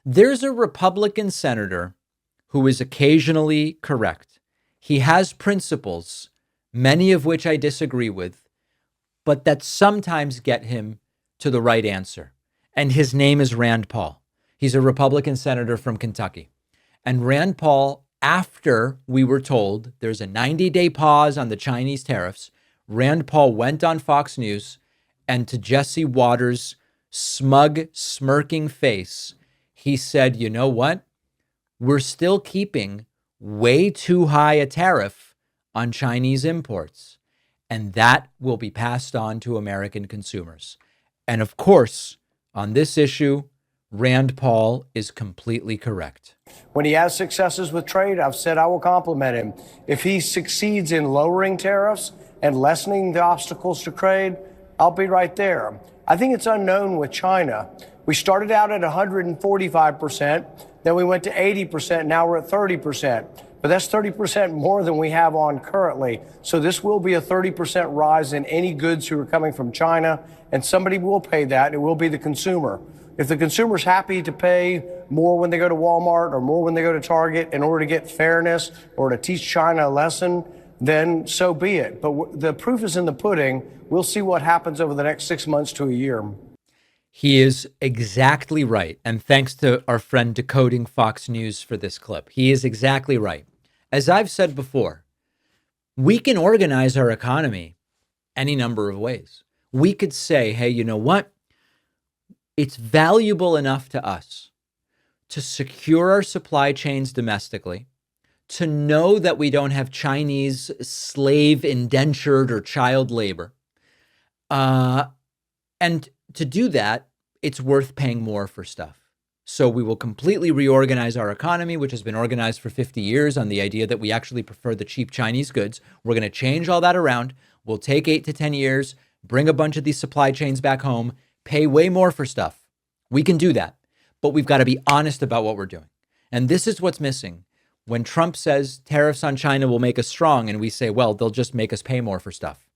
There's a Republican senator who is occasionally correct. He has principles, many of which I disagree with, but that sometimes get him to the right answer. And his name is Rand Paul. He's a Republican senator from Kentucky. And Rand Paul, after we were told there's a 90-day pause on the Chinese tariffs, Rand Paul went on Fox News and to Jesse Waters' smug, smirking face, he said, you know what? We're still keeping way too high a tariff on Chinese imports, and that will be passed on to American consumers. And of course, on this issue, Rand Paul is completely correct. When he has successes with trade, I've said I will compliment him. If he succeeds in lowering tariffs and lessening the obstacles to trade, I'll be right there. I think it's unknown with China. We started out at 145%, then we went to 80%, now we're at 30%. But that's 30% more than we have on currently. So this will be a 30% rise in any goods who are coming from China, and somebody will pay that. It will be the consumer. If the consumer's happy to pay more when they go to Walmart or more when they go to Target in order to get fairness or to teach China a lesson, then so be it. But the proof is in the pudding. We'll see what happens over the next 6 months to a year. He is exactly right. And thanks to our friend Decoding Fox News for this clip. He is exactly right. As I've said before, we can organize our economy any number of ways. We could say, hey, you know what? It's valuable enough to us to secure our supply chains domestically, to know that we don't have Chinese slave indentured or child labor. And to do that, it's worth paying more for stuff. So we will completely reorganize our economy, which has been organized for 50 years on the idea that we actually prefer the cheap Chinese goods. We're going to change all that around. We'll take 8 to 10 years, bring a bunch of these supply chains back home, pay way more for stuff. We can do that, but we've got to be honest about what we're doing. And this is what's missing. When Trump says tariffs on China will make us strong, and we say, well, they'll just make us pay more for stuff.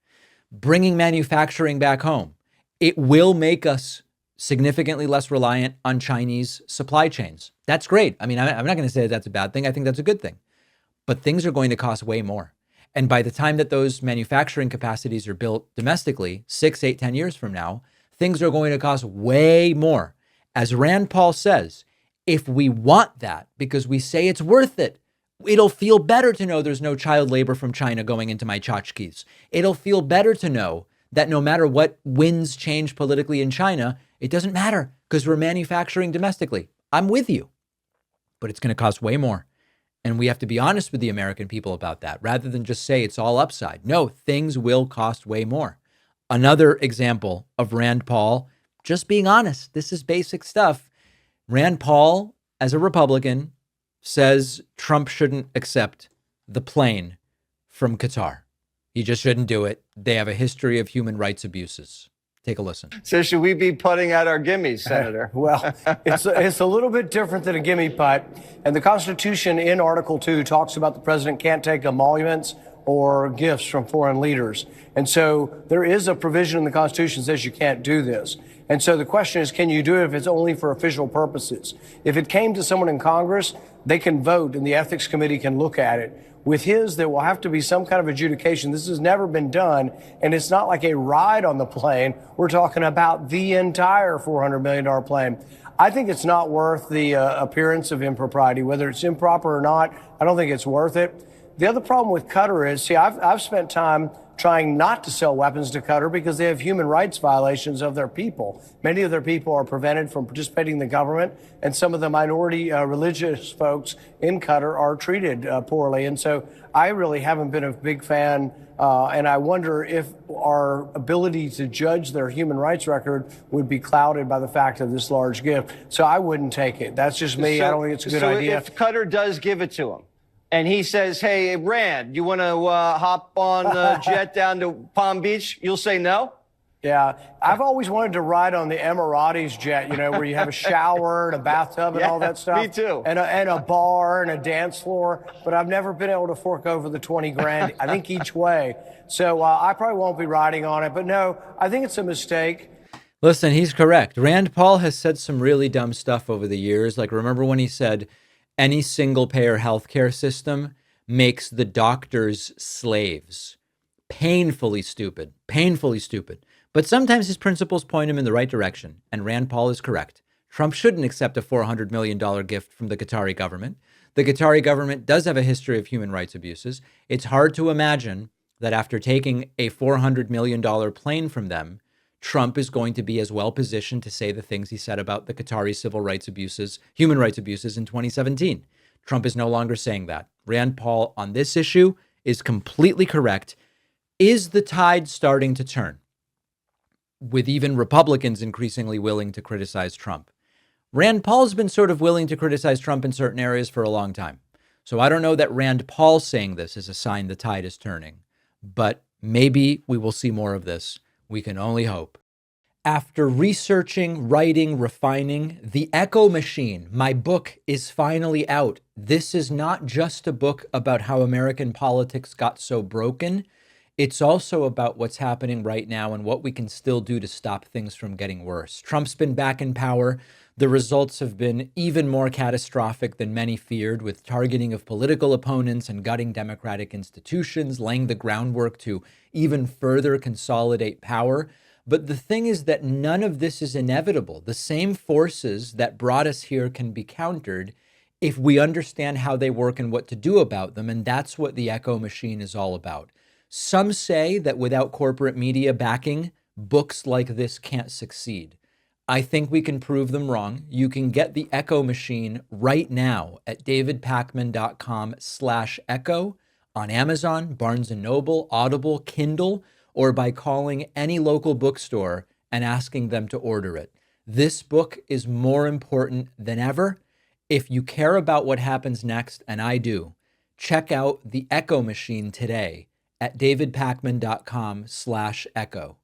Bringing manufacturing back home, it will make us significantly less reliant on Chinese supply chains. That's great. I mean, I'm not going to say that's a bad thing. I think that's a good thing. But things are going to cost way more. And by the time that those manufacturing capacities are built domestically, 6, 8, 10 years from now, things are going to cost way more. As Rand Paul says, if we want that because we say it's worth it, it'll feel better to know there's no child labor from China going into my tchotchkes. It'll feel better to know that no matter what winds change politically in China, it doesn't matter because we're manufacturing domestically. I'm with you, but it's going to cost way more. And we have to be honest with the American people about that rather than just say it's all upside. No, things will cost way more. Another example of Rand Paul just being honest. This is basic stuff. Rand Paul, as a Republican, says Trump shouldn't accept the plane from Qatar. He just shouldn't do it. They have a history of human rights abuses. Take a listen. So should we be putting out our gimmies, Senator? Well, it's a little bit different than a gimme putt. And the Constitution in Article 2 talks about the president can't take emoluments or gifts from foreign leaders. And so there is a provision in the Constitution that says you can't do this. And so the question is, can you do it if it's only for official purposes? If it came to someone in Congress, they can vote and the Ethics Committee can look at it. With his, there will have to be some kind of adjudication. This has never been done, and it's not like a ride on the plane. We're talking about the entire $400 million plane. I think it's not worth the appearance of impropriety, whether it's improper or not. I don't think it's worth it. The other problem with Qatar is, I've spent time trying not to sell weapons to Qatar because they have human rights violations of their people. Many of their people are prevented from participating in the government, and some of the minority religious folks in Qatar are treated poorly. And so I really haven't been a big fan, and I wonder if our ability to judge their human rights record would be clouded by the fact of this large gift. So I wouldn't take it. That's just me. I don't think it's a good idea. If Qatar does give it to him, and he says, hey, Rand, you want to hop on a jet down to Palm Beach? You'll say no? Yeah. I've always wanted to ride on the Emiratis jet, where you have a shower and a bathtub and all that stuff. Me too. And a bar and a dance floor. But I've never been able to fork over the 20 grand, I think, each way. So I probably won't be riding on it. But no, I think it's a mistake. Listen, he's correct. Rand Paul has said some really dumb stuff over the years. Like, remember when he said any single payer healthcare system makes the doctors slaves? Painfully stupid, painfully stupid. But sometimes his principles point him in the right direction. And Rand Paul is correct. Trump shouldn't accept a $400 million gift from the Qatari government. The Qatari government does have a history of human rights abuses. It's hard to imagine that after taking a $400 million plane from them, Trump is going to be as well positioned to say the things he said about the Qatari civil rights abuses, human rights abuses in 2017. Trump is no longer saying that. Rand Paul on this issue is completely correct. Is the tide starting to turn, with even Republicans increasingly willing to criticize Trump? Rand Paul's been sort of willing to criticize Trump in certain areas for a long time. So I don't know that Rand Paul saying this is a sign the tide is turning, but maybe we will see more of this. We can only hope. After researching, writing, refining, The Echo Machine, my book, is finally out. This is not just a book about how American politics got so broken. It's also about what's happening right now and what we can still do to stop things from getting worse. Trump's been back in power. The results have been even more catastrophic than many feared, with targeting of political opponents and gutting democratic institutions, laying the groundwork to even further consolidate power. But the thing is that none of this is inevitable. The same forces that brought us here can be countered if we understand how they work and what to do about them. And that's what the Echo Machine is all about. Some say that without corporate media backing, books like this can't succeed. I think we can prove them wrong. You can get the Echo Machine right now at davidpakman.com/echo on Amazon, Barnes & Noble, Audible, Kindle, or by calling any local bookstore and asking them to order it. This book is more important than ever. If you care about what happens next, and I do, check out the Echo Machine today at davidpakman.com/echo.